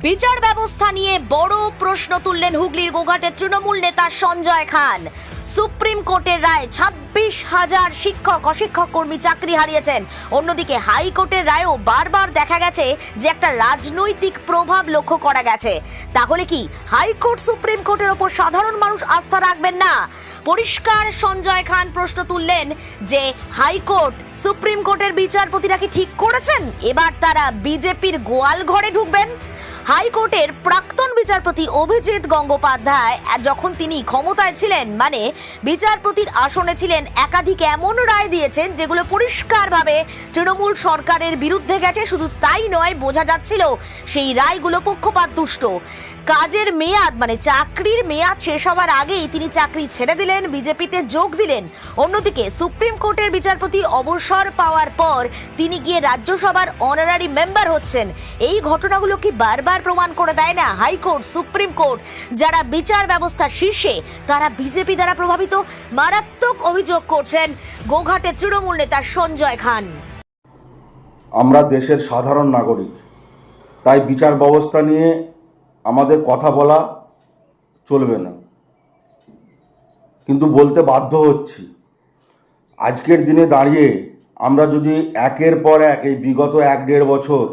বিচার ব্যবস্থা নিয়ে বড় প্রশ্ন তুললেন হুগলির গোঘাটের তৃণমূল নেতা সঞ্জয় খান। সুপ্রিম কোর্টের রায় 26,000 শিক্ষক অশিক্ষক কর্মী চাকরি হারিয়েছেন। অন্যদিকে হাইকোর্টের রায়েও বারবার দেখা গেছে যে একটা রাজনৈতিক প্রভাব লক্ষ্য করা গেছে। তাহলে কি হাইকোর্ট সুপ্রিম কোর্টের ওপর সাধারণ মানুষ আস্থা রাখবেন না? পরিষ্কার সঞ্জয় খান প্রশ্ন তুললেন যে হাইকোর্ট সুপ্রিম কোর্টের বিচারপতিরা কি ঠিক করেছেন এবার তারা বিজেপির গোয়াল ঘরে ঢুকবেন? হাইকোর্টের প্রাক্তন বিচারপতি অভিজিৎ গঙ্গোপাধ্যায় যখন তিনি ক্ষমতায় ছিলেন, মানে বিচারপতির আসনে ছিলেন, একাধিক এমন রায় দিয়েছেন যেগুলো পরিষ্কারভাবে তৃণমূল সরকারের বিরুদ্ধে গেছে। শুধু তাই নয়, বোঝা যাচ্ছিল সেই রায়গুলো পক্ষপাত দুষ্ট। কাজের মেয়াদ মানে চাকরির মেয়াদ শেষ হওয়ার আগেই তিনি চাকরি ছেড়ে দিলেন, বিজেপিতে যোগ দিলেন। অন্যদিকে সুপ্রিম কোর্টের বিচারপতি অবসর পাওয়ার পর তিনি গিয়ে রাজ্যসভার অনারারি মেম্বার হচ্ছেন। এই ঘটনাগুলো কি বারবার প্রমাণ করে দেয় না হাইকোর্ট সুপ্রিম কোর্ট যারা বিচার ব্যবস্থার শীর্ষে তারা বিজেপি দ্বারা প্রভাবিত? মারাত্মক অভিযোগ করছেন গোঘাটের তৃণমূল নেতা সঞ্জয় খান। আমরা দেশের সাধারণ নাগরিক, তাই বিচার ব্যবস্থা নিয়ে আমাদের কথা বলা চলবে না, কিন্তু বলতে বাধ্য হচ্ছি। আজকের দিনে দাঁড়িয়ে আমরা যদি একের পর এক এই বিগত 1-1.5 বছর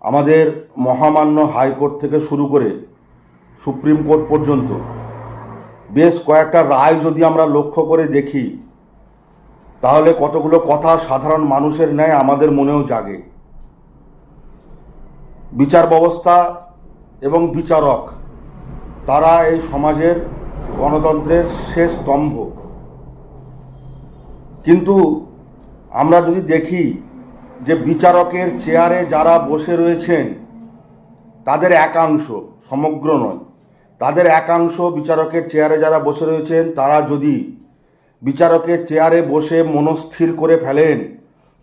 আমাদের মহামান্য হাইকোর্ট থেকে শুরু করে সুপ্রিম কোর্ট পর্যন্ত বেশ কয়েকটা রায় যদি আমরা লক্ষ্য করে দেখি, তাহলে কতগুলো কথা সাধারণ মানুষের ন্যায় আমাদের মনেও জাগে। বিচার ব্যবস্থা এবং বিচারক তারা এই সমাজের গণতন্ত্রের শেষ স্তম্ভ। কিন্তু আমরা যদি দেখি যে বিচারকের চেয়ারে যারা বসে রয়েছেন তাদের একাংশ, সমগ্র নয়, তাদের একাংশ বিচারকের চেয়ারে যারা বসে রয়েছেন তারা যদি বিচারকের চেয়ারে বসে মনস্থির করে ফেলেন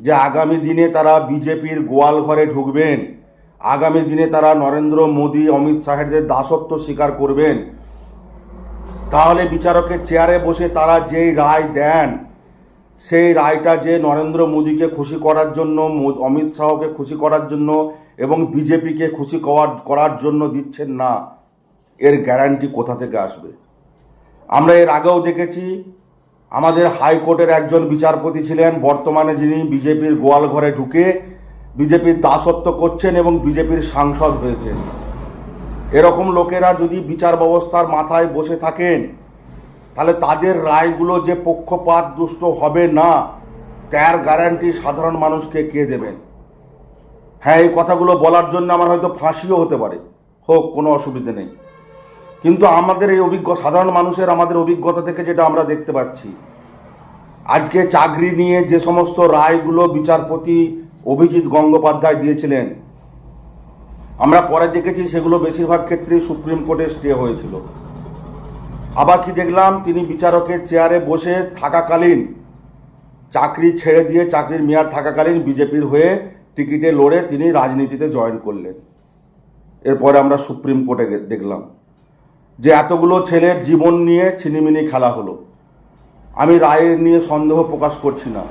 যে আগামী দিনে তারা বিজেপির গোয়াল ঘরে ঢুকবেন, আগামী দিনে তারা নরেন্দ্র মোদী, অমিত শাহের দাসত্ব স্বীকার করবেন, তাহলে বিচারকের চেয়ারে বসে তারা যেই রায় দেন সেই রায়টা যে নরেন্দ্র মোদীকে খুশি করার জন্য, অমিত শাহকে খুশি করার জন্য এবং বিজেপিকে খুশি করার জন্য দিচ্ছেন না, এর গ্যারান্টি কোথা থেকে আসবে? আমরা এর আগেও দেখেছি, আমাদের হাইকোর্টের একজন বিচারপতি ছিলেন বর্তমানে, যিনি বিজেপির গোয়াল ঘরে ঢুকে বিজেপির দাসত্ব করছেন এবং বিজেপির সাংসদ হয়েছেন। এরকম লোকেরা যদি বিচার ব্যবস্থার মাথায় বসে থাকেন, তাহলে তাদের রায়গুলো যে পক্ষপাত দুষ্ট হবে না, তার গ্যারান্টি সাধারণ মানুষকে কে দেবেন? হ্যাঁ, এই কথাগুলো বলার জন্য আমার হয়তো ফাঁসিও হতে পারে, হোক, কোনো অসুবিধে নেই। কিন্তু আমাদের এই সাধারণ মানুষের আমাদের অভিজ্ঞতা থেকে যেটা আমরা দেখতে পাচ্ছি, আজকে চাকরি নিয়ে যে সমস্ত রায়গুলো বিচারপতি অভিজিৎ গঙ্গোপাধ্যায় দিয়েছিলেন, আমরা পরে দেখেছি সেগুলো বেশিরভাগ ক্ষেত্রেই সুপ্রিম কোর্টে স্টে হয়েছিল। আবার কি দেখলাম, তিনি বিচারকের চেয়ারে বসে থাকাকালীন, চাকরি ছেড়ে দিয়ে চাকরির মেয়াদ থাকাকালীন বিজেপির হয়ে টিকিটে লড়ে তিনি রাজনীতিতে জয়েন করলেন। এরপরে আমরা সুপ্রিম কোর্টে দেখলাম যে এতগুলো ছেলের জীবন নিয়ে ছিনিমিনি খেলা হলো। আমি রায়ের নিয়ে সন্দেহ প্রকাশ করছি না,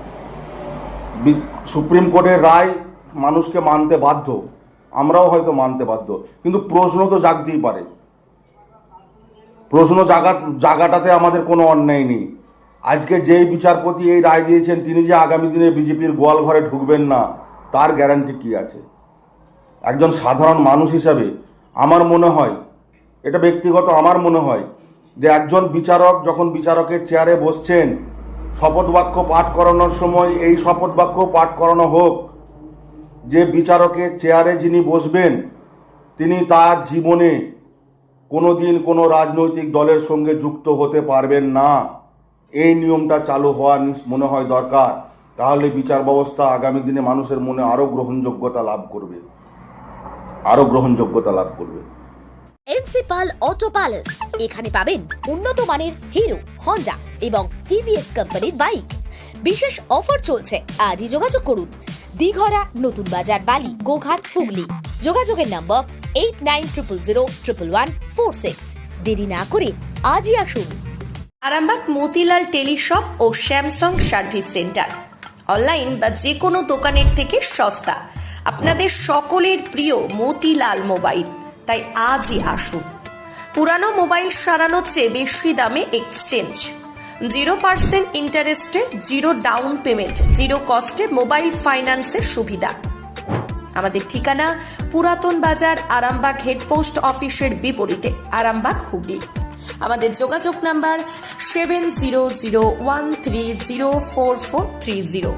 সুপ্রিম কোর্টের রায় মানুষকে মানতে বাধ্য, আমরাও হয়তো মানতে বাধ্য, কিন্তু প্রশ্ন তো জাগতেই পারে। প্রশ্ন জাগাটাতে আমাদের কোনো অন্যায় নেই। আজকে যেই বিচারপতি এই রায় দিয়েছেন তিনি যে আগামী দিনে বিজেপির গোয়াল ঘরে ঢুকবেন না, তার গ্যারান্টি কি আছে? একজন সাধারণ মানুষ হিসাবে আমার মনে হয়, এটা ব্যক্তিগত আমার মনে হয়, যে একজন বিচারক যখন বিচারকের চেয়ারে বসছেন, শপথ বাক্য পাঠ করানোর সময় এই শপথ বাক্য পাঠ করানো হোক যে বিচারকের চেয়ারে যিনি বসবেন তিনি তার জীবনে কোনোদিন কোনো রাজনৈতিক দলের সঙ্গে যুক্ত হতে পারবেন না। এই নিয়মটা চালু হওয়া মনে হয় দরকার। তাহলে বিচার ব্যবস্থা আগামী দিনে মানুষের মনে আরও গ্রহণযোগ্যতা লাভ করবে, আরও গ্রহণযোগ্যতা লাভ করবে। এনসিপাল অটো প্যালেস, এখানে পাবেন উন্নত মানের হিরো, হন্ডা এবং টিভিএস কোম্পানির বাইক। বিশেষ অফার চলছে, আজই যোগাযোগ করুন। দিঘরা, নতুন বাজার, বালি, গোঘাট, হুগলি। যোগাযোগের নম্বর 8900011146। দেরি না করে আজই আসুন। আরামবাগ মতিলাল টেলিশপ ও স্যামসাং সার্ভিস সেন্টার, অনলাইন বা যে কোনো দোকানের থেকে সস্তা। আপনাদের সকলের প্রিয় মতিলাল মোবাইল। তাই আজই আসুন। পুরানো মোবাইল সারানোর চেয়ে বেশি দামে এক্সচেঞ্জ, 0% ইন্টারেস্টে, 0 ডাউন পেমেন্ট, 0 কস্টে মোবাইল ফাইন্যান্সের সুবিধা। আমাদের ঠিকানা পুরাতন বাজার, আরামবাগ হেড পোস্ট অফিসের বিপরীতে, আরামবাগ, হুগলি। আমাদের যোগাযোগ নাম্বার 7001304430।